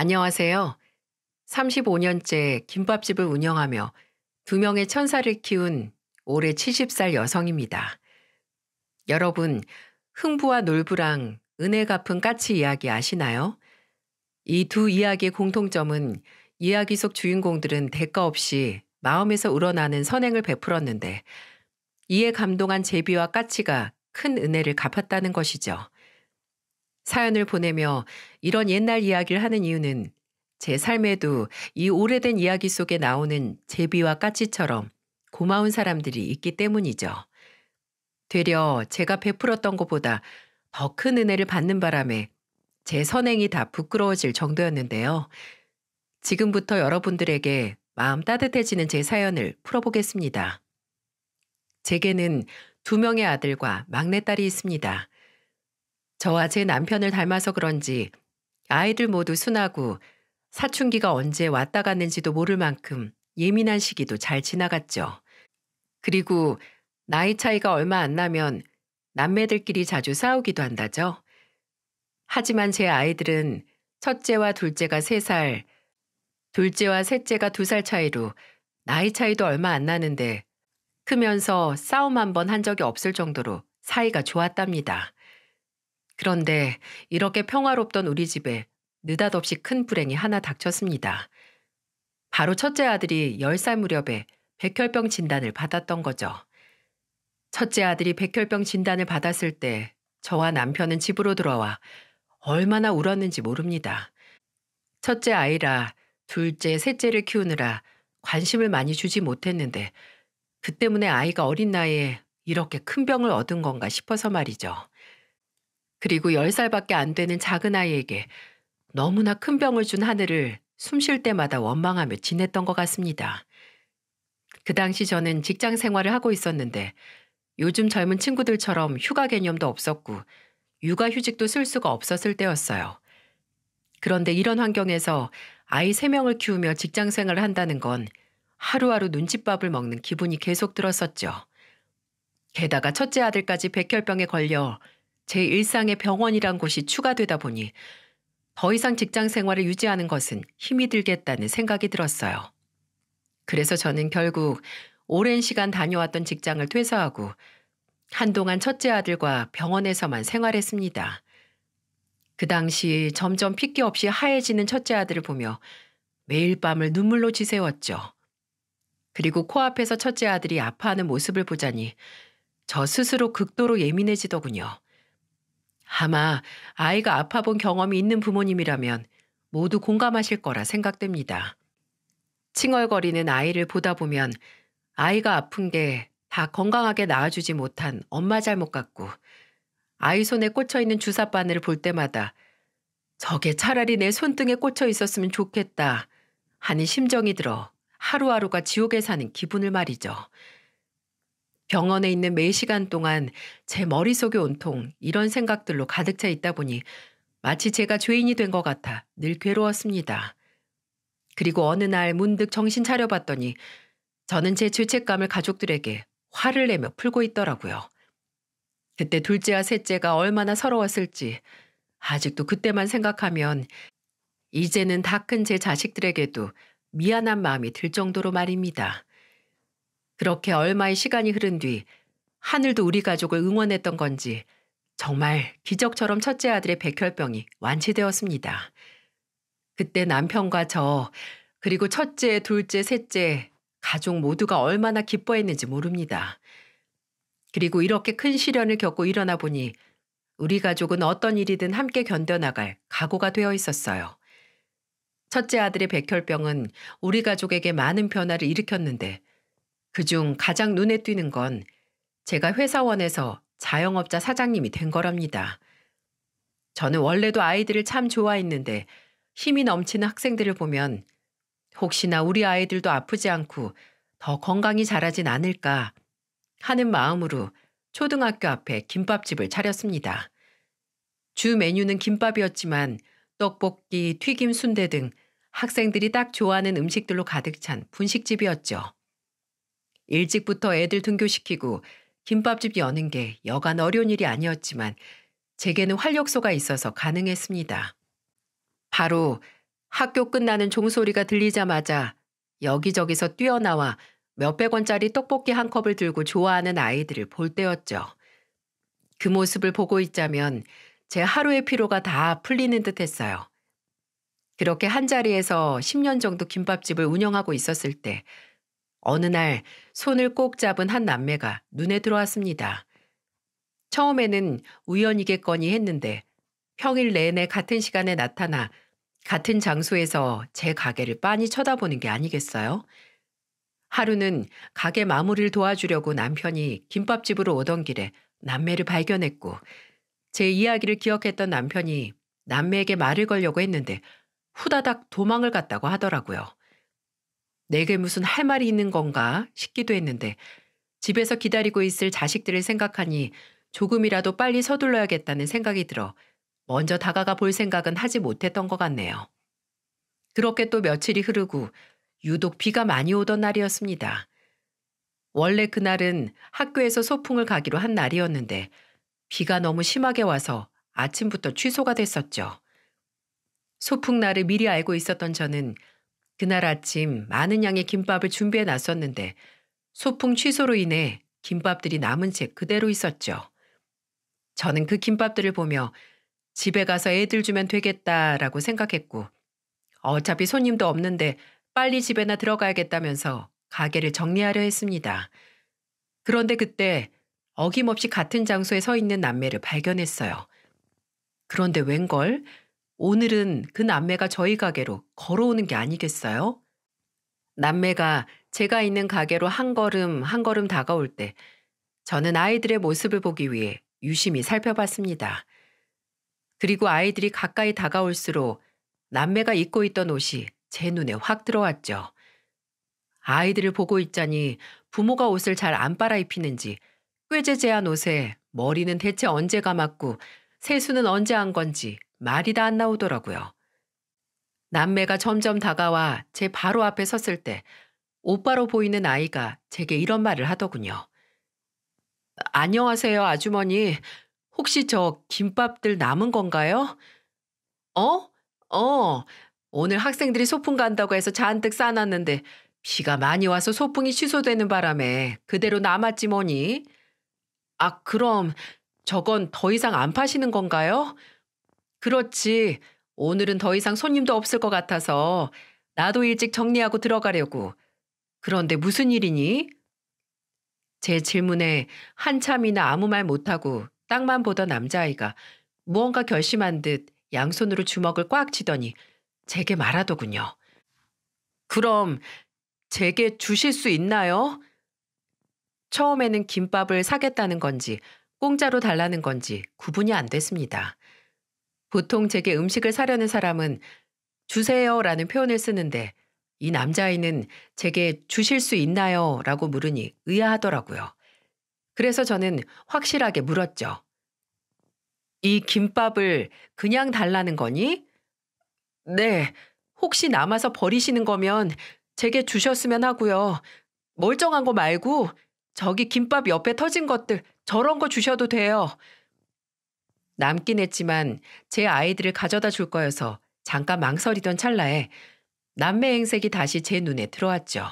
안녕하세요. 35년째 김밥집을 운영하며 두 명의 천사를 키운 올해 70살 여성입니다. 여러분, 흥부와 놀부랑 은혜 갚은 까치 이야기 아시나요? 이 두 이야기의 공통점은 이야기 속 주인공들은 대가 없이 마음에서 우러나는 선행을 베풀었는데 이에 감동한 제비와 까치가 큰 은혜를 갚았다는 것이죠. 사연을 보내며 이런 옛날 이야기를 하는 이유는 제 삶에도 이 오래된 이야기 속에 나오는 제비와 까치처럼 고마운 사람들이 있기 때문이죠. 되려 제가 베풀었던 것보다 더 큰 은혜를 받는 바람에 제 선행이 다 부끄러워질 정도였는데요. 지금부터 여러분들에게 마음 따뜻해지는 제 사연을 풀어보겠습니다. 제게는 두 명의 아들과 막내딸이 있습니다. 저와 제 남편을 닮아서 그런지 아이들 모두 순하고 사춘기가 언제 왔다 갔는지도 모를 만큼 예민한 시기도 잘 지나갔죠. 그리고 나이 차이가 얼마 안 나면 남매들끼리 자주 싸우기도 한다죠. 하지만 제 아이들은 첫째와 둘째가 3살, 둘째와 셋째가 2살 차이로 나이 차이도 얼마 안 나는데 크면서 싸움 한 번 한 적이 없을 정도로 사이가 좋았답니다. 그런데 이렇게 평화롭던 우리 집에 느닷없이 큰 불행이 하나 닥쳤습니다. 바로 첫째 아들이 10살 무렵에 백혈병 진단을 받았던 거죠. 첫째 아들이 백혈병 진단을 받았을 때 저와 남편은 집으로 들어와 얼마나 울었는지 모릅니다. 첫째 아이라 둘째, 셋째를 키우느라 관심을 많이 주지 못했는데 그 때문에 아이가 어린 나이에 이렇게 큰 병을 얻은 건가 싶어서 말이죠. 그리고 10살밖에 안 되는 작은 아이에게 너무나 큰 병을 준 하늘을 숨 쉴 때마다 원망하며 지냈던 것 같습니다. 그 당시 저는 직장 생활을 하고 있었는데 요즘 젊은 친구들처럼 휴가 개념도 없었고 육아휴직도 쓸 수가 없었을 때였어요. 그런데 이런 환경에서 아이 3명을 키우며 직장 생활을 한다는 건 하루하루 눈칫밥을 먹는 기분이 계속 들었었죠. 게다가 첫째 아들까지 백혈병에 걸려 제 일상에 병원이란 곳이 추가되다 보니 더 이상 직장 생활을 유지하는 것은 힘이 들겠다는 생각이 들었어요. 그래서 저는 결국 오랜 시간 다녀왔던 직장을 퇴사하고 한동안 첫째 아들과 병원에서만 생활했습니다. 그 당시 점점 핏기 없이 하얘지는 첫째 아들을 보며 매일 밤을 눈물로 지새웠죠. 그리고 코앞에서 첫째 아들이 아파하는 모습을 보자니 저 스스로 극도로 예민해지더군요. 아마 아이가 아파 본 경험이 있는 부모님이라면 모두 공감하실 거라 생각됩니다. 칭얼거리는 아이를 보다 보면 아이가 아픈 게 다 건강하게 나아주지 못한 엄마 잘못 같고 아이 손에 꽂혀 있는 주사 바늘을 볼 때마다 저게 차라리 내 손등에 꽂혀 있었으면 좋겠다 하는 심정이 들어 하루하루가 지옥에 사는 기분을 말이죠. 병원에 있는 매 시간 동안 제 머릿속이 온통 이런 생각들로 가득 차 있다 보니 마치 제가 죄인이 된 것 같아 늘 괴로웠습니다. 그리고 어느 날 문득 정신 차려봤더니 저는 제 죄책감을 가족들에게 화를 내며 풀고 있더라고요. 그때 둘째와 셋째가 얼마나 서러웠을지 아직도 그때만 생각하면 이제는 다 큰 제 자식들에게도 미안한 마음이 들 정도로 말입니다. 그렇게 얼마의 시간이 흐른 뒤 하늘도 우리 가족을 응원했던 건지 정말 기적처럼 첫째 아들의 백혈병이 완치되었습니다. 그때 남편과 저 그리고 첫째, 둘째, 셋째 가족 모두가 얼마나 기뻐했는지 모릅니다. 그리고 이렇게 큰 시련을 겪고 일어나 보니 우리 가족은 어떤 일이든 함께 견뎌나갈 각오가 되어 있었어요. 첫째 아들의 백혈병은 우리 가족에게 많은 변화를 일으켰는데 그중 가장 눈에 띄는 건 제가 회사원에서 자영업자 사장님이 된 거랍니다. 저는 원래도 아이들을 참 좋아했는데 힘이 넘치는 학생들을 보면 혹시나 우리 아이들도 아프지 않고 더 건강히 자라진 않을까 하는 마음으로 초등학교 앞에 김밥집을 차렸습니다. 주 메뉴는 김밥이었지만 떡볶이, 튀김 순대 등 학생들이 딱 좋아하는 음식들로 가득 찬 분식집이었죠. 일찍부터 애들 등교시키고 김밥집 여는 게 여간 어려운 일이 아니었지만 제게는 활력소가 있어서 가능했습니다. 바로 학교 끝나는 종소리가 들리자마자 여기저기서 뛰어나와 몇백 원짜리 떡볶이 한 컵을 들고 좋아하는 아이들을 볼 때였죠. 그 모습을 보고 있자면 제 하루의 피로가 다 풀리는 듯 했어요. 그렇게 한자리에서 10년 정도 김밥집을 운영하고 있었을 때 어느 날 손을 꼭 잡은 한 남매가 눈에 들어왔습니다. 처음에는 우연이겠거니 했는데 평일 내내 같은 시간에 나타나 같은 장소에서 제 가게를 빤히 쳐다보는 게 아니겠어요? 하루는 가게 마무리를 도와주려고 남편이 김밥집으로 오던 길에 남매를 발견했고 제 이야기를 기억했던 남편이 남매에게 말을 걸려고 했는데 후다닥 도망을 갔다고 하더라고요. 내게 무슨 할 말이 있는 건가 싶기도 했는데 집에서 기다리고 있을 자식들을 생각하니 조금이라도 빨리 서둘러야겠다는 생각이 들어 먼저 다가가 볼 생각은 하지 못했던 것 같네요. 그렇게 또 며칠이 흐르고 유독 비가 많이 오던 날이었습니다. 원래 그날은 학교에서 소풍을 가기로 한 날이었는데 비가 너무 심하게 와서 아침부터 취소가 됐었죠. 소풍 날을 미리 알고 있었던 저는 그날 아침 많은 양의 김밥을 준비해 놨었는데 소풍 취소로 인해 김밥들이 남은 채 그대로 있었죠. 저는 그 김밥들을 보며 집에 가서 애들 주면 되겠다라고 생각했고 어차피 손님도 없는데 빨리 집에나 들어가야겠다면서 가게를 정리하려 했습니다. 그런데 그때 어김없이 같은 장소에 서 있는 남매를 발견했어요. 그런데 웬걸? 오늘은 그 남매가 저희 가게로 걸어오는 게 아니겠어요? 남매가 제가 있는 가게로 한 걸음 한 걸음 다가올 때 저는 아이들의 모습을 보기 위해 유심히 살펴봤습니다. 그리고 아이들이 가까이 다가올수록 남매가 입고 있던 옷이 제 눈에 확 들어왔죠. 아이들을 보고 있자니 부모가 옷을 잘 안 빨아입히는지 꾀재재한 옷에 머리는 대체 언제 감았고 세수는 언제 한 건지 말이 다 안 나오더라고요. 남매가 점점 다가와 제 바로 앞에 섰을 때 오빠로 보이는 아이가 제게 이런 말을 하더군요. 안녕하세요, 아주머니. 혹시 저 김밥들 남은 건가요? 어? 오늘 학생들이 소풍 간다고 해서 잔뜩 싸놨는데 비가 많이 와서 소풍이 취소되는 바람에 그대로 남았지 뭐니. 아, 그럼 저건 더 이상 안 파시는 건가요? 그렇지. 오늘은 더 이상 손님도 없을 것 같아서 나도 일찍 정리하고 들어가려고. 그런데 무슨 일이니? 제 질문에 한참이나 아무 말 못하고 땅만 보던 남자아이가 무언가 결심한 듯 양손으로 주먹을 꽉 쥐더니 제게 말하더군요. 그럼 제게 주실 수 있나요? 처음에는 김밥을 사겠다는 건지 공짜로 달라는 건지 구분이 안 됐습니다. 보통 제게 음식을 사려는 사람은 주세요라는 표현을 쓰는데 이 남자아이는 제게 주실 수 있나요? 라고 물으니 의아하더라고요. 그래서 저는 확실하게 물었죠. 이 김밥을 그냥 달라는 거니? 네. 혹시 남아서 버리시는 거면 제게 주셨으면 하고요. 멀쩡한 거 말고 저기 김밥 옆에 터진 것들 저런 거 주셔도 돼요. 남긴 했지만 제 아이들을 가져다 줄 거여서 잠깐 망설이던 찰나에 남매 행색이 다시 제 눈에 들어왔죠.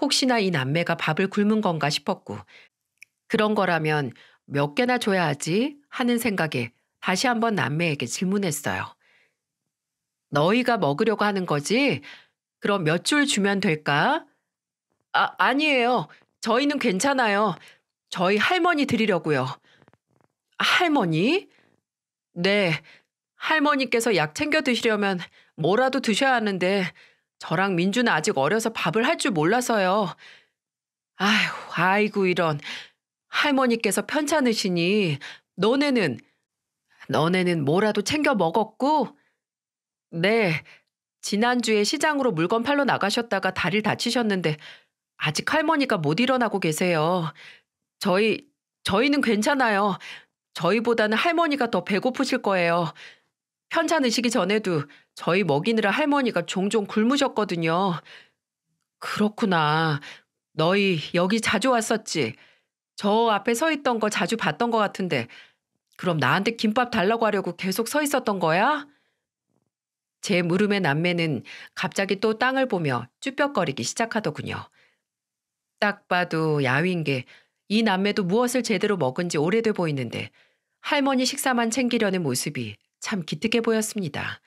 혹시나 이 남매가 밥을 굶은 건가 싶었고 그런 거라면 몇 개나 줘야 하지 하는 생각에 다시 한번 남매에게 질문했어요. 너희가 먹으려고 하는 거지? 그럼 몇 줄 주면 될까? 아니에요. 저희는 괜찮아요. 저희 할머니 드리려고요. 할머니? 네. 할머니께서 약 챙겨 드시려면 뭐라도 드셔야 하는데 저랑 민주는 아직 어려서 밥을 할 줄 몰라서요. 아휴, 아이고 이런. 할머니께서 편찮으시니 너네는 뭐라도 챙겨 먹었고? 네. 지난주에 시장으로 물건 팔러 나가셨다가 다리를 다치셨는데 아직 할머니가 못 일어나고 계세요. 저희는 괜찮아요. 저희보다는 할머니가 더 배고프실 거예요. 편찮으시기 전에도 저희 먹이느라 할머니가 종종 굶으셨거든요. 그렇구나. 너희 여기 자주 왔었지? 저 앞에 서 있던 거 자주 봤던 것 같은데 그럼 나한테 김밥 달라고 하려고 계속 서 있었던 거야? 제 물음의 남매는 갑자기 또 땅을 보며 쭈뼛거리기 시작하더군요. 딱 봐도 야윈 게 이 남매도 무엇을 제대로 먹은 지 오래돼 보이는데 할머니 식사만 챙기려는 모습이 참 기특해 보였습니다.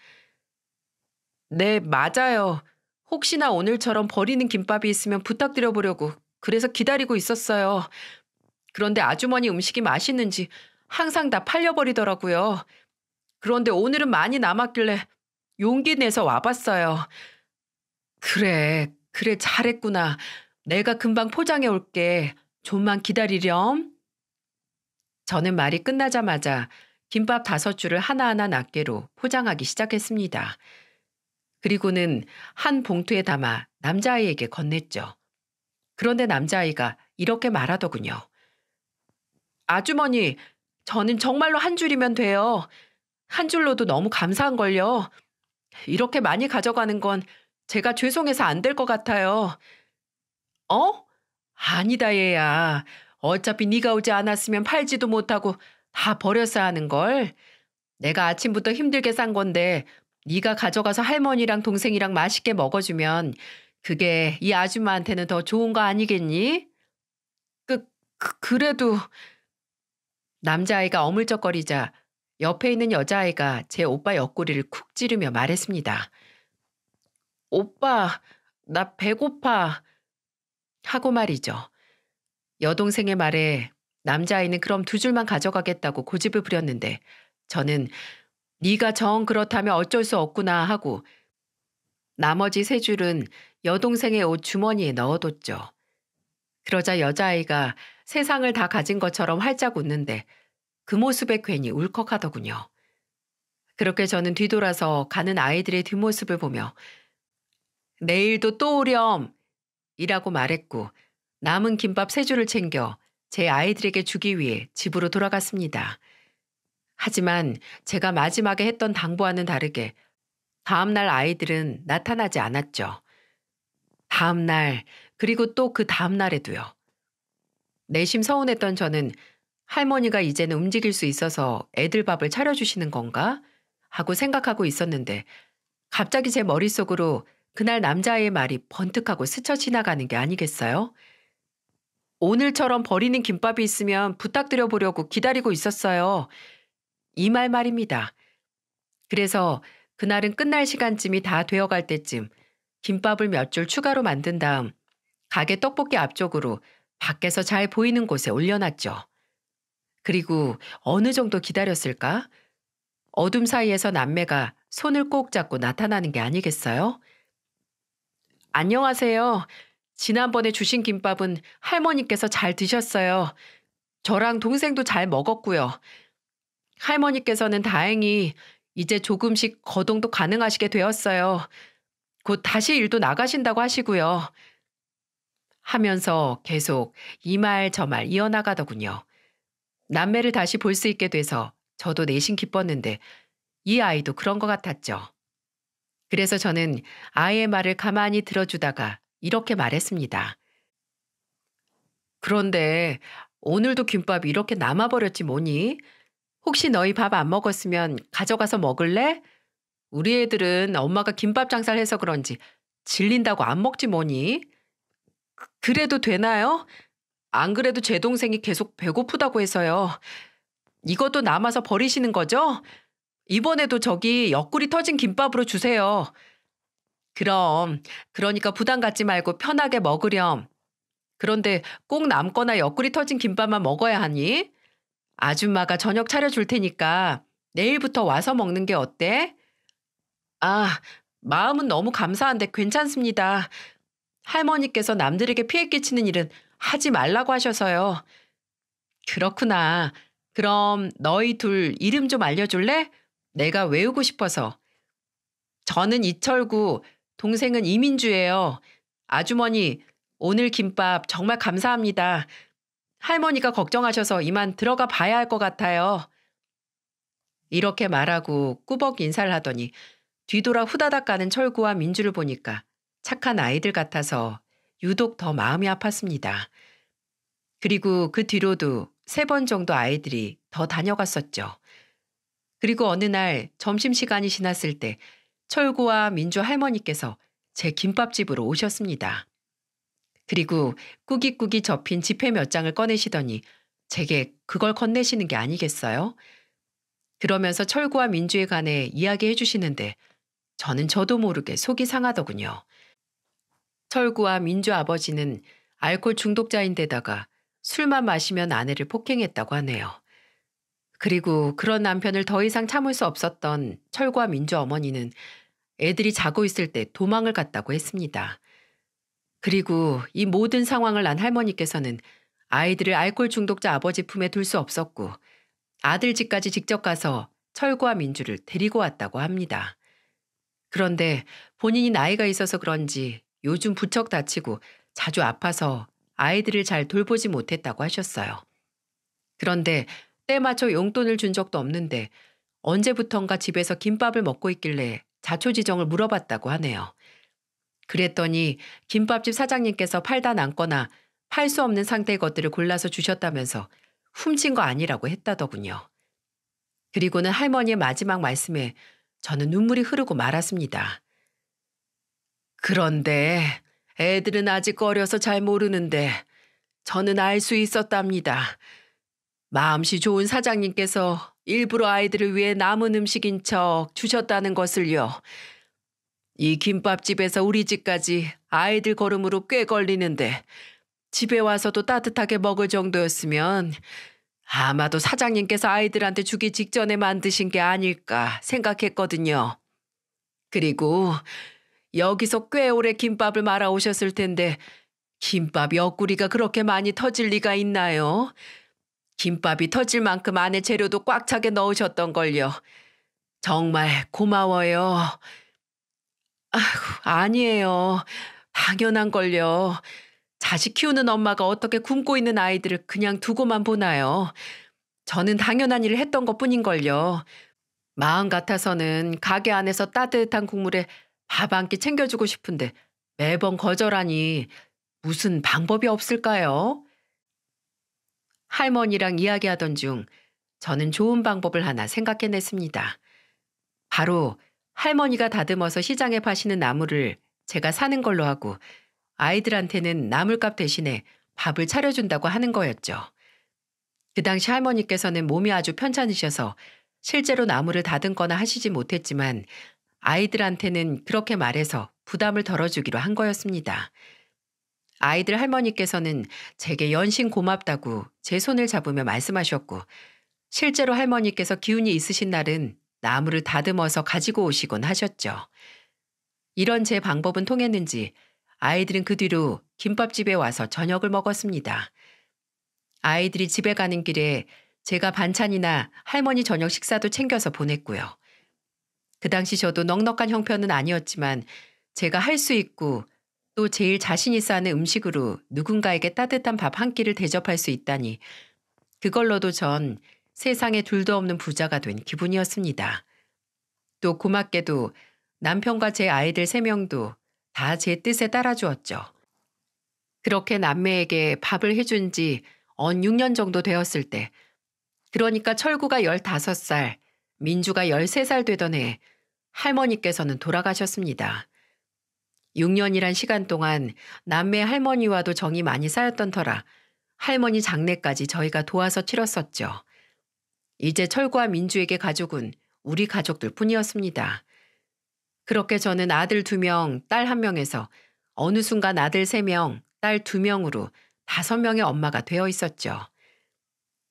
네, 맞아요. 혹시나 오늘처럼 버리는 김밥이 있으면 부탁드려 보려고 그래서 기다리고 있었어요. 그런데 아주머니 음식이 맛있는지 항상 다 팔려버리더라고요. 그런데 오늘은 많이 남았길래 용기 내서 와봤어요. 그래, 그래, 잘했구나. 내가 금방 포장해 올게. 좀만 기다리렴. 저는 말이 끝나자마자 김밥 5줄을 하나하나 낱개로 포장하기 시작했습니다. 그리고는 한 봉투에 담아 남자아이에게 건넸죠. 그런데 남자아이가 이렇게 말하더군요. 아주머니, 저는 정말로 한 줄이면 돼요. 한 줄로도 너무 감사한걸요. 이렇게 많이 가져가는 건 제가 죄송해서 안 될 것 같아요. 어? 아니다 얘야. 어차피 네가 오지 않았으면 팔지도 못하고 다 버렸어야 하는 걸. 내가 아침부터 힘들게 싼 건데 네가 가져가서 할머니랑 동생이랑 맛있게 먹어주면 그게 이 아줌마한테는 더 좋은 거 아니겠니? 그래도 남자아이가 어물쩍거리자 옆에 있는 여자아이가 제 오빠 옆구리를 쿡 찌르며 말했습니다. 오빠, 나 배고파. 하고 말이죠. 여동생의 말에 남자아이는 그럼 2줄만 가져가겠다고 고집을 부렸는데 저는 네가 정 그렇다면 어쩔 수 없구나 하고 나머지 3줄은 여동생의 옷 주머니에 넣어뒀죠. 그러자 여자아이가 세상을 다 가진 것처럼 활짝 웃는데 그 모습에 괜히 울컥하더군요. 그렇게 저는 뒤돌아서 가는 아이들의 뒷모습을 보며 내일도 또 오렴! 이라고 말했고 남은 김밥 3줄을 챙겨 제 아이들에게 주기 위해 집으로 돌아갔습니다. 하지만 제가 마지막에 했던 당부와는 다르게 다음날 아이들은 나타나지 않았죠. 다음날 그리고 또 그 다음날에도요. 내심 서운했던 저는 할머니가 이제는 움직일 수 있어서 애들 밥을 차려주시는 건가? 하고 생각하고 있었는데 갑자기 제 머릿속으로 그날 남자아이의 말이 번뜩하고 스쳐 지나가는 게 아니겠어요? 오늘처럼 버리는 김밥이 있으면 부탁드려 보려고 기다리고 있었어요. 이 말입니다. 그래서 그날은 끝날 시간쯤이 다 되어갈 때쯤 김밥을 몇 줄 추가로 만든 다음 가게 떡볶이 앞쪽으로 밖에서 잘 보이는 곳에 올려놨죠. 그리고 어느 정도 기다렸을까? 어둠 사이에서 남매가 손을 꼭 잡고 나타나는 게 아니겠어요? 안녕하세요. 지난번에 주신 김밥은 할머니께서 잘 드셨어요. 저랑 동생도 잘 먹었고요. 할머니께서는 다행히 이제 조금씩 거동도 가능하시게 되었어요. 곧 다시 일도 나가신다고 하시고요. 하면서 계속 이 말 저 말 이어나가더군요. 남매를 다시 볼 수 있게 돼서 저도 내심 기뻤는데 이 아이도 그런 것 같았죠. 그래서 저는 아이의 말을 가만히 들어주다가 이렇게 말했습니다. 그런데 오늘도 김밥이 이렇게 남아버렸지 뭐니? 혹시 너희 밥 안 먹었으면 가져가서 먹을래? 우리 애들은 엄마가 김밥 장사를 해서 그런지 질린다고 안 먹지 뭐니? 그래도 되나요? 안 그래도 제 동생이 계속 배고프다고 해서요. 이것도 남아서 버리시는 거죠? 이번에도 저기 옆구리 터진 김밥으로 주세요. 그럼, 그러니까 부담 갖지 말고 편하게 먹으렴. 그런데 꼭 남거나 옆구리 터진 김밥만 먹어야 하니? 아줌마가 저녁 차려줄 테니까 내일부터 와서 먹는 게 어때? 아, 마음은 너무 감사한데 괜찮습니다. 할머니께서 남들에게 피해 끼치는 일은 하지 말라고 하셔서요. 그렇구나. 그럼 너희 둘 이름 좀 알려줄래? 내가 외우고 싶어서. 저는 이철구, 동생은 이민주예요. 아주머니, 오늘 김밥 정말 감사합니다. 할머니가 걱정하셔서 이만 들어가 봐야 할 것 같아요. 이렇게 말하고 꾸벅 인사를 하더니 뒤돌아 후다닥 가는 철구와 민주를 보니까 착한 아이들 같아서 유독 더 마음이 아팠습니다. 그리고 그 뒤로도 3번 정도 아이들이 더 다녀갔었죠. 그리고 어느 날 점심시간이 지났을 때 철구와 민주 할머니께서 제 김밥집으로 오셨습니다. 그리고 꾸깃꾸깃 접힌 지폐 몇 장을 꺼내시더니 제게 그걸 건네시는 게 아니겠어요? 그러면서 철구와 민주에 관해 이야기해 주시는데 저도 모르게 속이 상하더군요. 철구와 민주 아버지는 알코올 중독자인데다가 술만 마시면 아내를 폭행했다고 하네요. 그리고 그런 남편을 더 이상 참을 수 없었던 철구와 민주 어머니는 애들이 자고 있을 때 도망을 갔다고 했습니다. 그리고 이 모든 상황을 안 할머니께서는 아이들을 알코올 중독자 아버지 품에 둘 수 없었고 아들 집까지 직접 가서 철구와 민주를 데리고 왔다고 합니다. 그런데 본인이 나이가 있어서 그런지 요즘 부쩍 다치고 자주 아파서 아이들을 잘 돌보지 못했다고 하셨어요. 그런데 때 맞춰 용돈을 준 적도 없는데 언제부턴가 집에서 김밥을 먹고 있길래 자초지정을 물어봤다고 하네요. 그랬더니 김밥집 사장님께서 팔다 남거나 팔 수 없는 상태의 것들을 골라서 주셨다면서 훔친 거 아니라고 했다더군요. 그리고는 할머니의 마지막 말씀에 저는 눈물이 흐르고 말았습니다. 그런데 애들은 아직 어려서 잘 모르는데 저는 알 수 있었답니다. 마음씨 좋은 사장님께서 일부러 아이들을 위해 남은 음식인 척 주셨다는 것을요. 이 김밥집에서 우리 집까지 아이들 걸음으로 꽤 걸리는데 집에 와서도 따뜻하게 먹을 정도였으면 아마도 사장님께서 아이들한테 주기 직전에 만드신 게 아닐까 생각했거든요. 그리고 여기서 꽤 오래 김밥을 말아 오셨을 텐데 김밥 옆구리가 그렇게 많이 터질 리가 있나요? 김밥이 터질 만큼 안에 재료도 꽉 차게 넣으셨던걸요. 정말 고마워요. 아니에요. 당연한걸요. 자식 키우는 엄마가 어떻게 굶고 있는 아이들을 그냥 두고만 보나요? 저는 당연한 일을 했던 것뿐인걸요. 마음 같아서는 가게 안에서 따뜻한 국물에 밥 한 끼 챙겨주고 싶은데 매번 거절하니 무슨 방법이 없을까요? 할머니랑 이야기하던 중 저는 좋은 방법을 하나 생각해냈습니다. 바로 할머니가 다듬어서 시장에 파시는 나물을 제가 사는 걸로 하고 아이들한테는 나물값 대신에 밥을 차려준다고 하는 거였죠. 그 당시 할머니께서는 몸이 아주 편찮으셔서 실제로 나물을 다듬거나 하시지 못했지만 아이들한테는 그렇게 말해서 부담을 덜어주기로 한 거였습니다. 아이들 할머니께서는 제게 연신 고맙다고 제 손을 잡으며 말씀하셨고 실제로 할머니께서 기운이 있으신 날은 나물을 다듬어서 가지고 오시곤 하셨죠. 이런 제 방법은 통했는지 아이들은 그 뒤로 김밥집에 와서 저녁을 먹었습니다. 아이들이 집에 가는 길에 제가 반찬이나 할머니 저녁 식사도 챙겨서 보냈고요. 그 당시 저도 넉넉한 형편은 아니었지만 제가 할 수 있고 또 제일 자신 있어 하는 음식으로 누군가에게 따뜻한 밥 한 끼를 대접할 수 있다니 그걸로도 전 세상에 둘도 없는 부자가 된 기분이었습니다. 또 고맙게도 남편과 제 아이들 3명도 다 제 뜻에 따라주었죠. 그렇게 남매에게 밥을 해준 지 언 6년 정도 되었을 때 그러니까 철구가 15살, 민주가 13살 되던 해 할머니께서는 돌아가셨습니다. 6년이란 시간 동안 남매 할머니와도 정이 많이 쌓였던 터라 할머니 장례까지 저희가 도와서 치렀었죠. 이제 철구와 민주에게 가족은 우리 가족들 뿐이었습니다. 그렇게 저는 아들 2명, 딸 1명에서 어느 순간 아들 3명, 딸 2명으로 5명의 엄마가 되어 있었죠.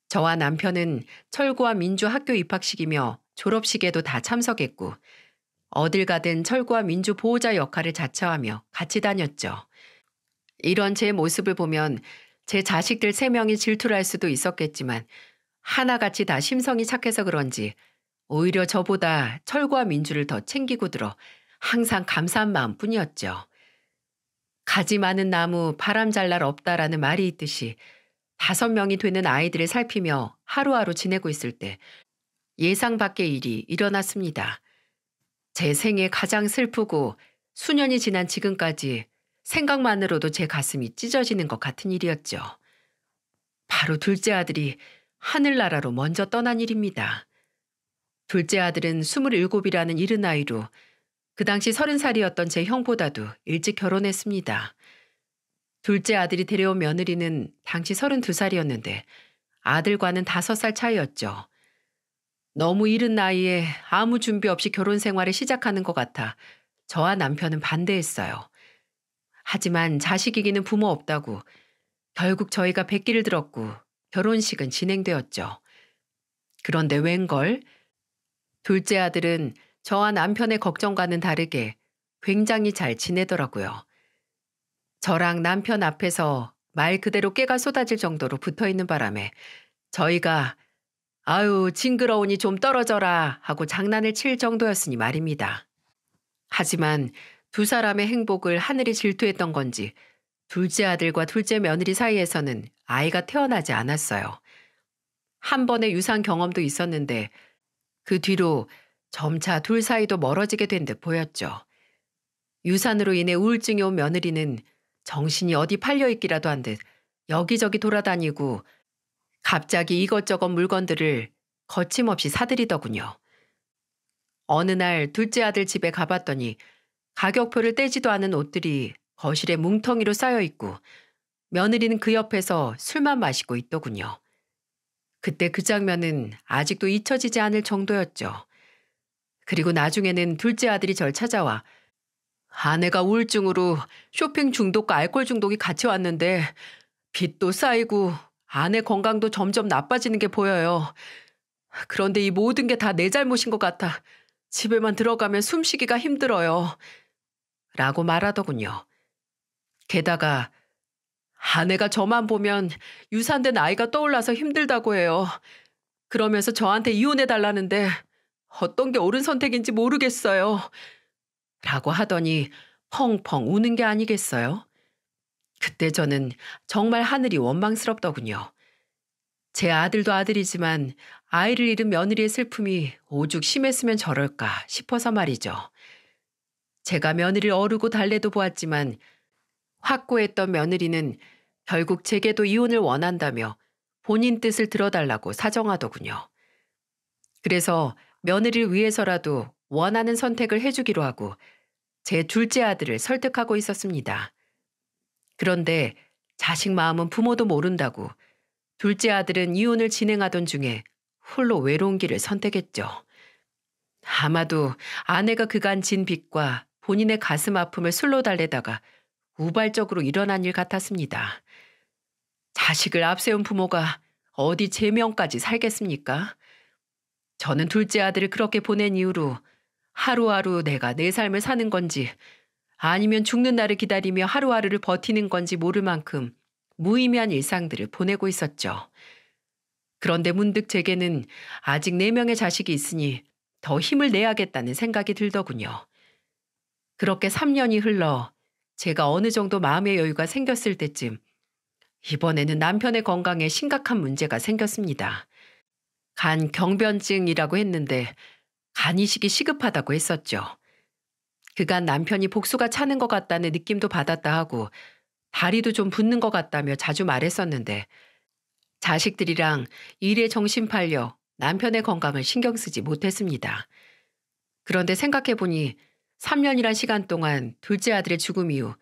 저와 남편은 철구와 민주 학교 입학식이며 졸업식에도 다 참석했고 어딜 가든 철구와 민주 보호자 역할을 자처하며 같이 다녔죠. 이런 제 모습을 보면 제 자식들 3명이 질투를 할 수도 있었겠지만 하나같이 다 심성이 착해서 그런지 오히려 저보다 철구와 민주를 더 챙기고 들어 항상 감사한 마음뿐이었죠. 가지 많은 나무 바람 잘 날 없다라는 말이 있듯이 5명이 되는 아이들을 살피며 하루하루 지내고 있을 때 예상 밖의 일이 일어났습니다. 제 생에 가장 슬프고 수년이 지난 지금까지 생각만으로도 제 가슴이 찢어지는 것 같은 일이었죠. 바로 둘째 아들이 하늘나라로 먼저 떠난 일입니다. 둘째 아들은 27이라는 이른 나이로 그 당시 30살이었던 제 형보다도 일찍 결혼했습니다. 둘째 아들이 데려온 며느리는 당시 32살이었는데 아들과는 5살 차이였죠. 너무 이른 나이에 아무 준비 없이 결혼 생활을 시작하는 것 같아 저와 남편은 반대했어요. 하지만 자식이기는 부모 없다고 결국 저희가 백기를 들었고 결혼식은 진행되었죠. 그런데 웬걸? 둘째 아들은 저와 남편의 걱정과는 다르게 굉장히 잘 지내더라고요. 저랑 남편 앞에서 말 그대로 깨가 쏟아질 정도로 붙어 있는 바람에 저희가 아유, 징그러우니 좀 떨어져라 하고 장난을 칠 정도였으니 말입니다. 하지만 두 사람의 행복을 하늘이 질투했던 건지 둘째 아들과 둘째 며느리 사이에서는 아이가 태어나지 않았어요. 한 번의 유산 경험도 있었는데 그 뒤로 점차 둘 사이도 멀어지게 된 듯 보였죠. 유산으로 인해 우울증이 온 며느리는 정신이 어디 팔려있기라도 한 듯 여기저기 돌아다니고 갑자기 이것저것 물건들을 거침없이 사들이더군요. 어느 날 둘째 아들 집에 가봤더니 가격표를 떼지도 않은 옷들이 거실에 뭉텅이로 쌓여 있고 며느리는 그 옆에서 술만 마시고 있더군요. 그때 그 장면은 아직도 잊혀지지 않을 정도였죠. 그리고 나중에는 둘째 아들이 절 찾아와 아내가 우울증으로 쇼핑 중독과 알코올 중독이 같이 왔는데 빚도 쌓이고 아내 건강도 점점 나빠지는 게 보여요. 그런데 이 모든 게 다 내 잘못인 것 같아. 집에만 들어가면 숨쉬기가 힘들어요. 라고 말하더군요. 게다가 아내가 저만 보면 유산된 아이가 떠올라서 힘들다고 해요. 그러면서 저한테 이혼해달라는데 어떤 게 옳은 선택인지 모르겠어요. 라고 하더니 펑펑 우는 게 아니겠어요? 그때 저는 정말 하늘이 원망스럽더군요. 제 아들도 아들이지만 아이를 잃은 며느리의 슬픔이 오죽 심했으면 저럴까 싶어서 말이죠. 제가 며느리를 어르고 달래도 보았지만 확고했던 며느리는 결국 제게도 이혼을 원한다며 본인 뜻을 들어달라고 사정하더군요. 그래서 며느리를 위해서라도 원하는 선택을 해주기로 하고 제 둘째 아들을 설득하고 있었습니다. 그런데 자식 마음은 부모도 모른다고 둘째 아들은 이혼을 진행하던 중에 홀로 외로운 길을 선택했죠. 아마도 아내가 그간 진 빚과 본인의 가슴 아픔을 술로 달래다가 우발적으로 일어난 일 같았습니다. 자식을 앞세운 부모가 어디 제명까지 살겠습니까? 저는 둘째 아들을 그렇게 보낸 이후로 하루하루 내가 내 삶을 사는 건지 아니면 죽는 날을 기다리며 하루하루를 버티는 건지 모를 만큼 무의미한 일상들을 보내고 있었죠. 그런데 문득 제게는 아직 4명의 자식이 있으니 더 힘을 내야겠다는 생각이 들더군요. 그렇게 3년이 흘러 제가 어느 정도 마음의 여유가 생겼을 때쯤 이번에는 남편의 건강에 심각한 문제가 생겼습니다. 간 경변증이라고 했는데 간 이식이 시급하다고 했었죠. 그간 남편이 복수가 차는 것 같다는 느낌도 받았다 하고 다리도 좀 붓는 것 같다며 자주 말했었는데 자식들이랑 일에 정신 팔려 남편의 건강을 신경 쓰지 못했습니다. 그런데 생각해보니 3년이란 시간 동안 둘째 아들의 죽음 이후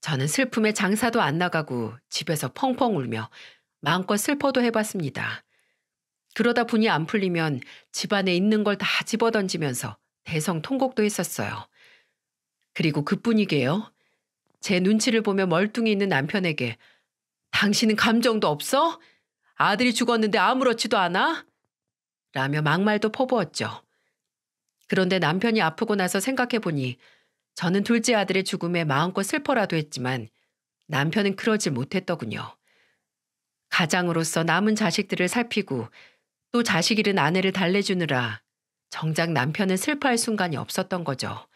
저는 슬픔에 장사도 안 나가고 집에서 펑펑 울며 마음껏 슬퍼도 해봤습니다. 그러다 분이 안 풀리면 집안에 있는 걸 다 집어던지면서 대성통곡도 했었어요. 그리고 그뿐이게요. 제 눈치를 보며 멀뚱히 있는 남편에게 당신은 감정도 없어? 아들이 죽었는데 아무렇지도 않아? 라며 막말도 퍼부었죠. 그런데 남편이 아프고 나서 생각해보니 저는 둘째 아들의 죽음에 마음껏 슬퍼라도 했지만 남편은 그러질 못했더군요. 가장으로서 남은 자식들을 살피고 또 자식 잃은 아내를 달래주느라 정작 남편은 슬퍼할 순간이 없었던 거죠.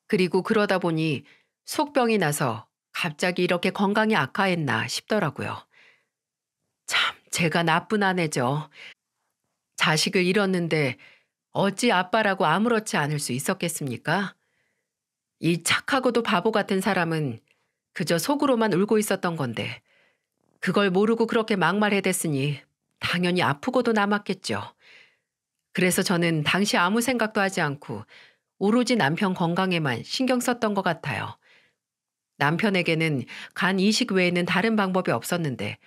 그리고 그러다 보니 속병이 나서 갑자기 이렇게 건강이 악화했나 싶더라고요. 참, 제가 나쁜 아내죠. 자식을 잃었는데 어찌 아빠라고 아무렇지 않을 수 있었겠습니까? 이 착하고도 바보 같은 사람은 그저 속으로만 울고 있었던 건데 그걸 모르고 그렇게 막말해댔으니 당연히 아프고도 남았겠죠. 그래서 저는 당시 아무 생각도 하지 않고 오로지 남편 건강에만 신경 썼던 것 같아요. 남편에게는 간 이식 외에는 다른 방법이 없었는데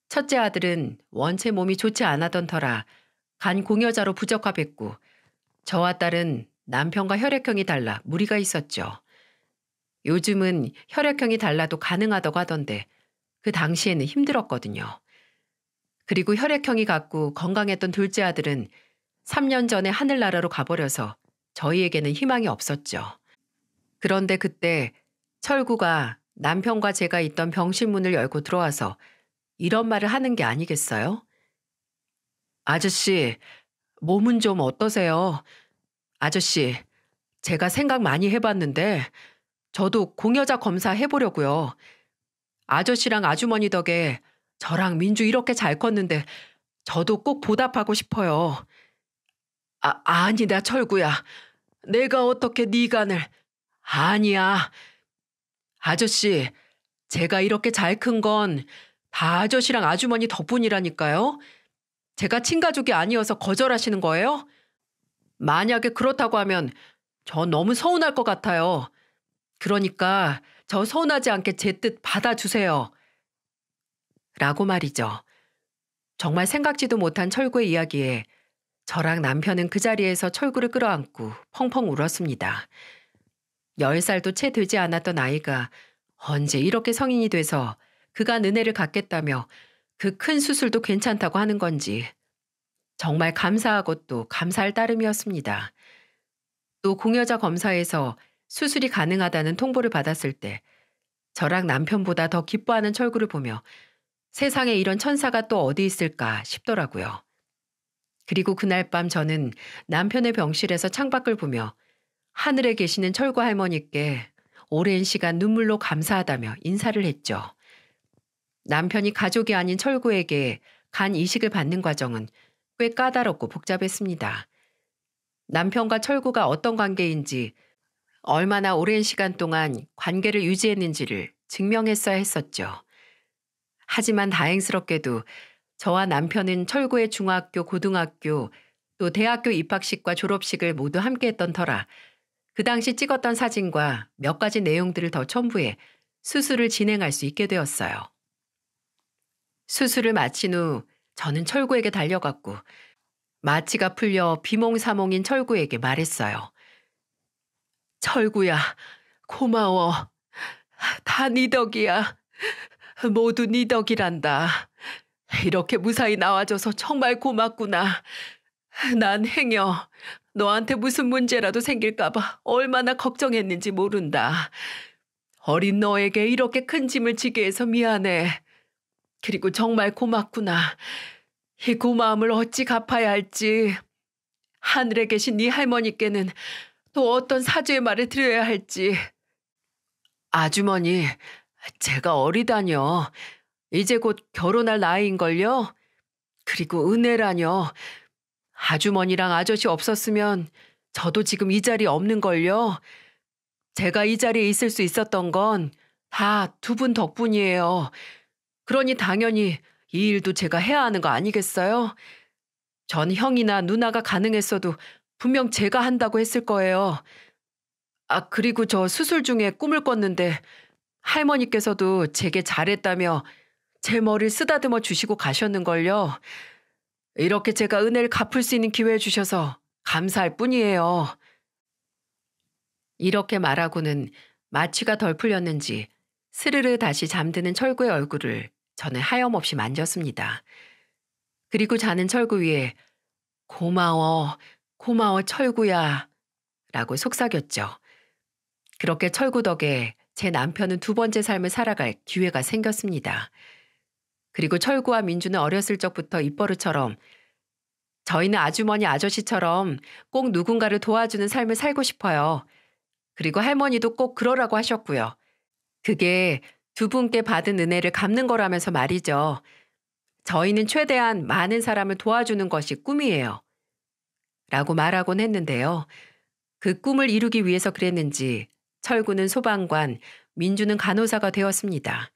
첫째 아들은 원체 몸이 좋지 않았던 터라 간 공여자로 부적합했고 저와 딸은 남편과 혈액형이 달라 무리가 있었죠. 요즘은 혈액형이 달라도 가능하다고 하던데 그 당시에는 힘들었거든요. 그리고 혈액형이 같고 건강했던 둘째 아들은 3년 전에 하늘나라로 가버려서 저희에게는 희망이 없었죠. 그런데 그때 철구가 남편과 제가 있던 병실 문을 열고 들어와서 이런 말을 하는 게 아니겠어요? 아저씨, 몸은 좀 어떠세요? 아저씨, 제가 생각 많이 해봤는데 저도 공여자 검사 해보려고요. 아저씨랑 아주머니 덕에 저랑 민주 이렇게 잘 컸는데 저도 꼭 보답하고 싶어요. 아니다, 철구야. 내가 어떻게 네 간을. 아니야. 아저씨, 제가 이렇게 잘 큰 건 다 아저씨랑 아주머니 덕분이라니까요. 제가 친가족이 아니어서 거절하시는 거예요? 만약에 그렇다고 하면 저 너무 서운할 것 같아요. 그러니까 저 서운하지 않게 제 뜻 받아주세요. 라고 말이죠. 정말 생각지도 못한 철구의 이야기에 저랑 남편은 그 자리에서 철구를 끌어안고 펑펑 울었습니다. 10살도 채 되지 않았던 아이가 언제 이렇게 성인이 돼서 그간 은혜를 갚겠다며 그 큰 수술도 괜찮다고 하는 건지 정말 감사하고 또 감사할 따름이었습니다. 또 공여자 검사에서 수술이 가능하다는 통보를 받았을 때 저랑 남편보다 더 기뻐하는 철구를 보며 세상에 이런 천사가 또 어디 있을까 싶더라고요. 그리고 그날 밤 저는 남편의 병실에서 창밖을 보며 하늘에 계시는 철구 할머니께 오랜 시간 눈물로 감사하다며 인사를 했죠. 남편이 가족이 아닌 철구에게 간 이식을 받는 과정은 꽤 까다롭고 복잡했습니다. 남편과 철구가 어떤 관계인지 얼마나 오랜 시간 동안 관계를 유지했는지를 증명했어야 했었죠. 하지만 다행스럽게도 저와 남편은 철구의 중학교, 고등학교, 또 대학교 입학식과 졸업식을 모두 함께 했던 터라 그 당시 찍었던 사진과 몇 가지 내용들을 더 첨부해 수술을 진행할 수 있게 되었어요. 수술을 마친 후 저는 철구에게 달려갔고 마취가 풀려 비몽사몽인 철구에게 말했어요. 철구야, 고마워. 다 네 덕이야. 모두 네 덕이란다. 이렇게 무사히 나와줘서 정말 고맙구나. 난 행여 너한테 무슨 문제라도 생길까봐 얼마나 걱정했는지 모른다. 어린 너에게 이렇게 큰 짐을 지게 해서 미안해. 그리고 정말 고맙구나. 이 고마움을 어찌 갚아야 할지. 하늘에 계신 네 할머니께는 또 어떤 사죄의 말을 드려야 할지. 아주머니, 제가 어리다뇨. 이제 곧 결혼할 나이인걸요? 그리고 은혜라뇨. 아주머니랑 아저씨 없었으면 저도 지금 이 자리에 없는걸요. 제가 이 자리에 있을 수 있었던 건 다 두 분 덕분이에요. 그러니 당연히 이 일도 제가 해야 하는 거 아니겠어요? 전 형이나 누나가 가능했어도 분명 제가 한다고 했을 거예요. 그리고 저 수술 중에 꿈을 꿨는데 할머니께서도 제게 잘했다며 제 머리를 쓰다듬어 주시고 가셨는걸요. 이렇게 제가 은혜를 갚을 수 있는 기회 주셔서 감사할 뿐이에요. 이렇게 말하고는 마취가 덜 풀렸는지 스르르 다시 잠드는 철구의 얼굴을 저는 하염없이 만졌습니다. 그리고 자는 철구 위에 고마워, 고마워 철구야 라고 속삭였죠. 그렇게 철구 덕에 제 남편은 두 번째 삶을 살아갈 기회가 생겼습니다. 그리고 철구와 민주는 어렸을 적부터 입버릇처럼 저희는 아주머니 아저씨처럼 꼭 누군가를 도와주는 삶을 살고 싶어요. 그리고 할머니도 꼭 그러라고 하셨고요. 그게 두 분께 받은 은혜를 갚는 거라면서 말이죠. 저희는 최대한 많은 사람을 도와주는 것이 꿈이에요. 라고 말하곤 했는데요. 그 꿈을 이루기 위해서 그랬는지 철구는 소방관, 민주는 간호사가 되었습니다.